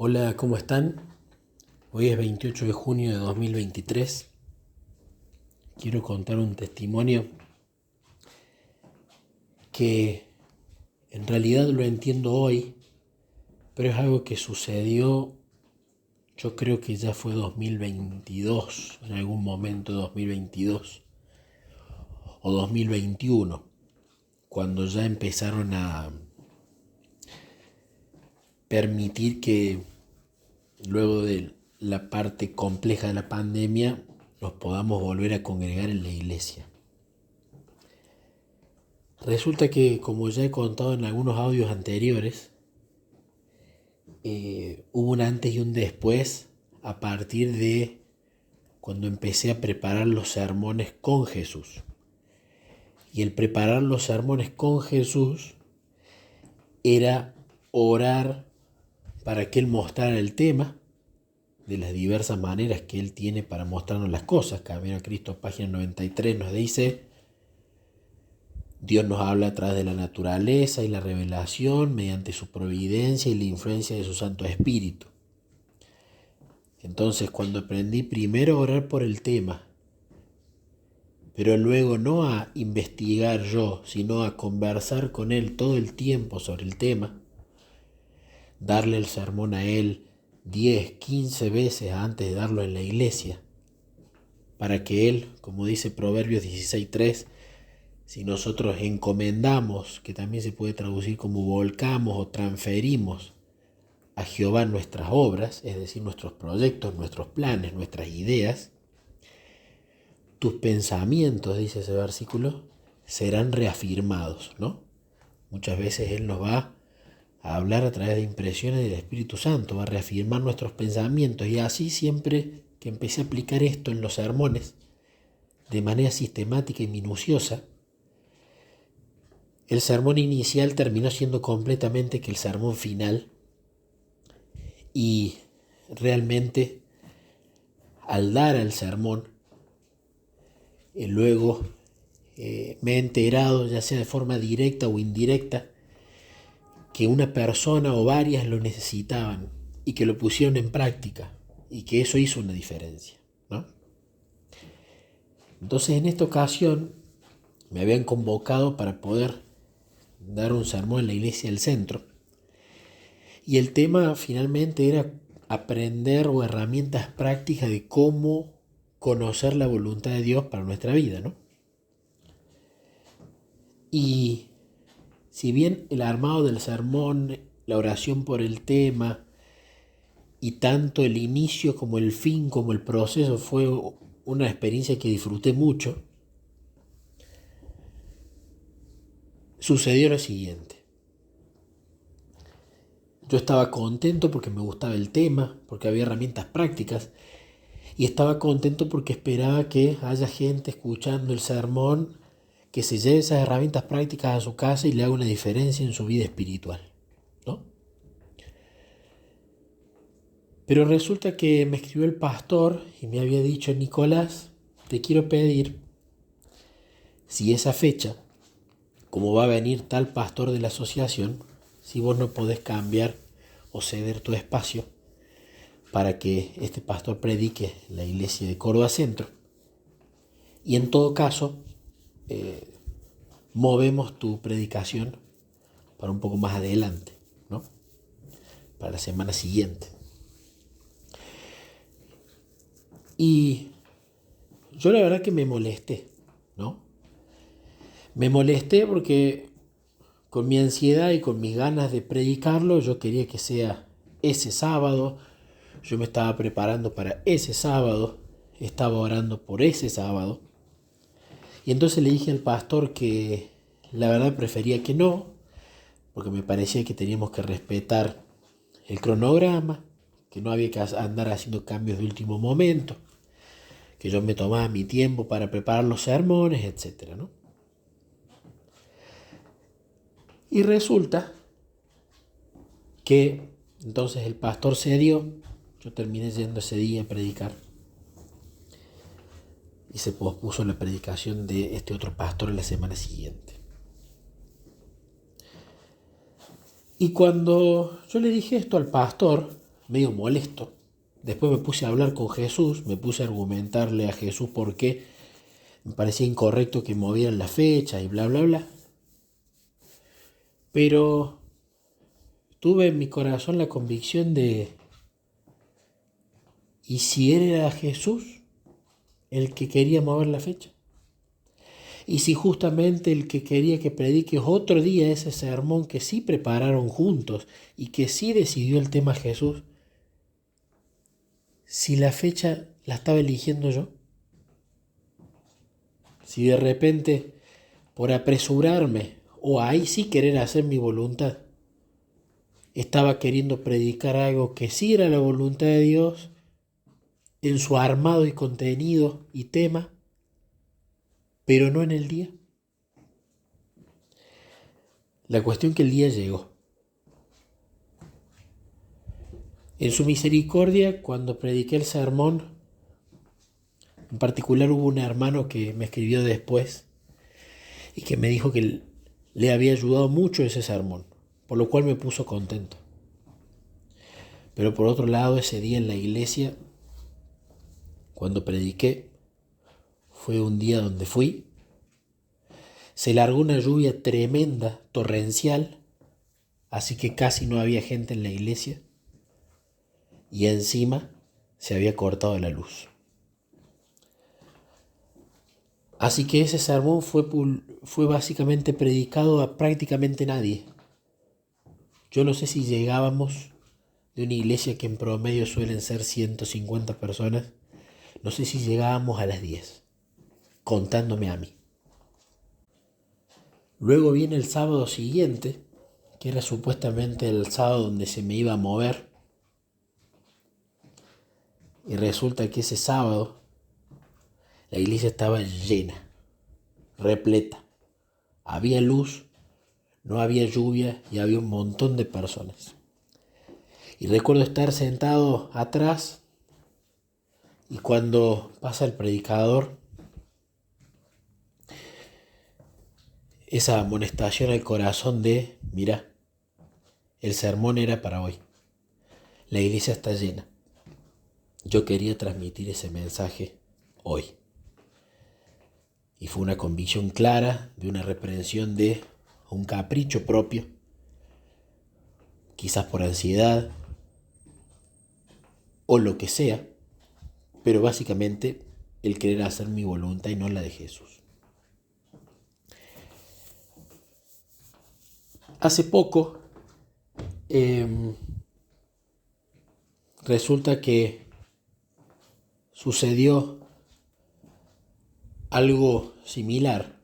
Hola, ¿cómo están? Hoy es 28 de junio de 2023. Quiero contar un testimonio que en realidad lo entiendo hoy, pero es algo que sucedió, yo creo que ya fue 2022, en algún momento 2022 o 2021, cuando ya empezaron a permitir que luego de la parte compleja de la pandemia nos podamos volver a congregar en la iglesia. Resulta que, como ya he contado en algunos audios anteriores, hubo un antes y un después a partir de cuando empecé a preparar los sermones con Jesús. Y el preparar los sermones con Jesús era orar para que Él mostrara el tema de las diversas maneras que Él tiene para mostrarnos las cosas. Camino a Cristo, página 93, nos dice: Dios nos habla a través de la naturaleza y la revelación mediante su providencia y la influencia de su Santo Espíritu. Entonces, cuando aprendí primero a orar por el tema, pero luego no a investigar yo, sino a conversar con Él todo el tiempo sobre el tema, darle el sermón a Él 10, 15 veces antes de darlo en la iglesia, para que Él, como dice Proverbios 16:3, si nosotros encomendamos, que también se puede traducir como volcamos o transferimos a Jehová nuestras obras, es decir, nuestros proyectos, nuestros planes, nuestras ideas, tus pensamientos, dice ese versículo, serán reafirmados, ¿no? Muchas veces Él nos va a hablar a través de impresiones del Espíritu Santo, va a reafirmar nuestros pensamientos, y así siempre que empecé a aplicar esto en los sermones de manera sistemática y minuciosa, el sermón inicial terminó siendo completamente que el sermón final, y realmente al dar al sermón, luego me he enterado, ya sea de forma directa o indirecta, que una persona o varias lo necesitaban y que lo pusieron en práctica y que eso hizo una diferencia, ¿no? Entonces, en esta ocasión me habían convocado para poder dar un sermón en la iglesia del centro, y el tema finalmente era aprender o herramientas prácticas de cómo conocer la voluntad de Dios para nuestra vida, ¿no? Y si bien el armado del sermón, la oración por el tema, y tanto el inicio como el fin, como el proceso, fue una experiencia que disfruté mucho, sucedió lo siguiente. Yo estaba contento porque me gustaba el tema, porque había herramientas prácticas, y estaba contento porque esperaba que haya gente escuchando el sermón que se lleve esas herramientas prácticas a su casa y le haga una diferencia en su vida espiritual, ¿no? Pero resulta que me escribió el pastor y me había dicho: Nicolás, te quiero pedir si esa fecha, como va a venir tal pastor de la asociación, si vos no podés cambiar o ceder tu espacio para que este pastor predique en la iglesia de Córdoba Centro. Y en todo caso, movemos tu predicación para un poco más adelante, ¿no? Para la semana siguiente. Y yo la verdad que me molesté, ¿no? Me molesté porque con mi ansiedad y con mis ganas de predicarlo, yo quería que sea ese sábado. Yo me estaba preparando para ese sábado, estaba orando por ese sábado. Y entonces le dije al pastor que la verdad prefería que no, porque me parecía que teníamos que respetar el cronograma, que no había que andar haciendo cambios de último momento, que yo me tomaba mi tiempo para preparar los sermones, etcétera, ¿no? Y resulta que entonces el pastor cedió. Yo terminé yendo ese día a predicar y se pospuso la predicación de este otro pastor en la semana siguiente. Y cuando yo le dije esto al pastor, medio molesto. Después me puse a hablar con Jesús, me puse a argumentarle a Jesús por qué me parecía incorrecto que movieran la fecha y bla, bla, bla. Pero tuve en mi corazón la convicción de, ¿y si era Jesús el que quería mover la fecha? Y si justamente el que quería que predique otro día ese sermón que sí prepararon juntos y que sí decidió el tema Jesús, si la fecha la estaba eligiendo yo, si de repente por apresurarme o ahí sí querer hacer mi voluntad, estaba queriendo predicar algo que sí era la voluntad de Dios en su armado y contenido y tema, pero no en el día. La cuestión que el día llegó. En su misericordia, cuando prediqué el sermón, en particular hubo un hermano que me escribió después y que me dijo que le había ayudado mucho ese sermón, por lo cual me puso contento. Pero por otro lado, ese día en la iglesia, cuando prediqué, fue un día donde se largó una lluvia tremenda, torrencial, así que casi no había gente en la iglesia y encima se había cortado la luz. Así que ese sermón fue básicamente predicado a prácticamente nadie. Yo no sé si llegábamos de una iglesia que en promedio suelen ser 150 personas, no sé si llegábamos a las 10, contándome a mí. Luego viene el sábado siguiente, que era supuestamente el sábado donde se me iba a mover, y resulta que ese sábado la iglesia estaba llena, repleta. Había luz, no había lluvia y había un montón de personas. Y recuerdo estar sentado atrás y cuando pasa el predicador, esa amonestación al corazón de, mira, el sermón era para hoy. La iglesia está llena. Yo quería transmitir ese mensaje hoy. Y fue una convicción clara de una reprensión de un capricho propio, quizás por ansiedad o lo que sea, pero básicamente el querer hacer mi voluntad y no la de Jesús. Hace poco resulta que sucedió algo similar.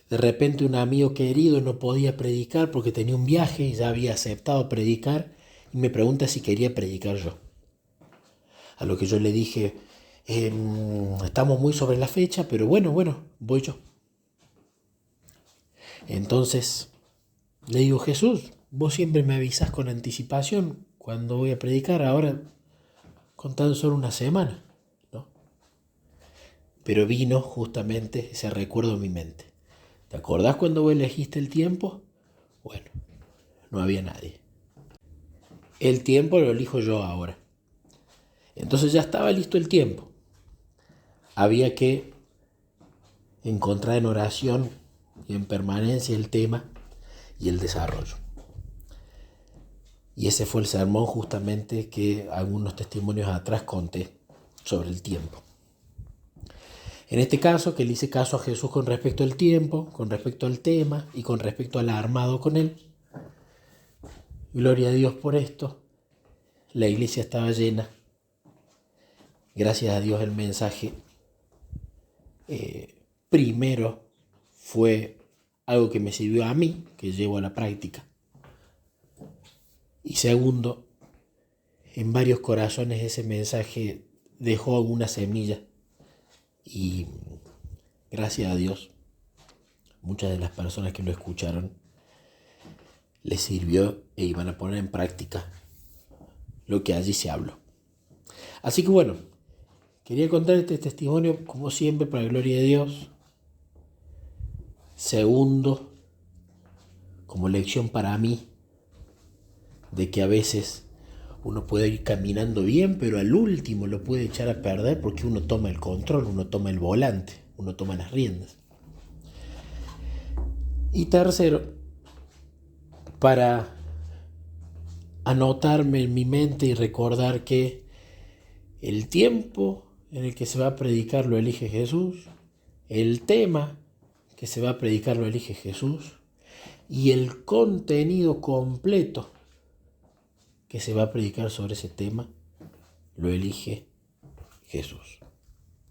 De repente un amigo querido no podía predicar porque tenía un viaje y ya había aceptado predicar y me pregunta si quería predicar yo. A lo que yo le dije, estamos muy sobre la fecha, pero bueno, voy yo. Entonces le digo, Jesús, vos siempre me avisás con anticipación cuando voy a predicar, ahora con tan solo una semana, ¿no? Pero vino justamente ese recuerdo en mi mente. ¿Te acordás cuando vos elegiste el tiempo? Bueno, no había nadie. El tiempo lo elijo yo ahora. Entonces ya estaba listo el tiempo. Había que encontrar en oración y en permanencia el tema y el desarrollo. Y ese fue el sermón justamente que algunos testimonios atrás conté sobre el tiempo. En este caso, que le hice caso a Jesús con respecto al tiempo, con respecto al tema y con respecto al armado con él. Gloria a Dios por esto. La iglesia estaba llena. Gracias a Dios el mensaje primero fue algo que me sirvió a mí, que llevo a la práctica. Y segundo, en varios corazones ese mensaje dejó alguna semilla. Y gracias a Dios, muchas de las personas que lo escucharon les sirvió e iban a poner en práctica lo que allí se habló. Así que bueno, quería contar este testimonio como siempre para la gloria de Dios. Segundo, como lección para mí de que a veces uno puede ir caminando bien, pero al último lo puede echar a perder porque uno toma el control, uno toma el volante, uno toma las riendas. Y tercero, para anotarme en mi mente y recordar que el tiempo en el que se va a predicar lo elige Jesús, el tema que se va a predicar lo elige Jesús y el contenido completo que se va a predicar sobre ese tema lo elige Jesús.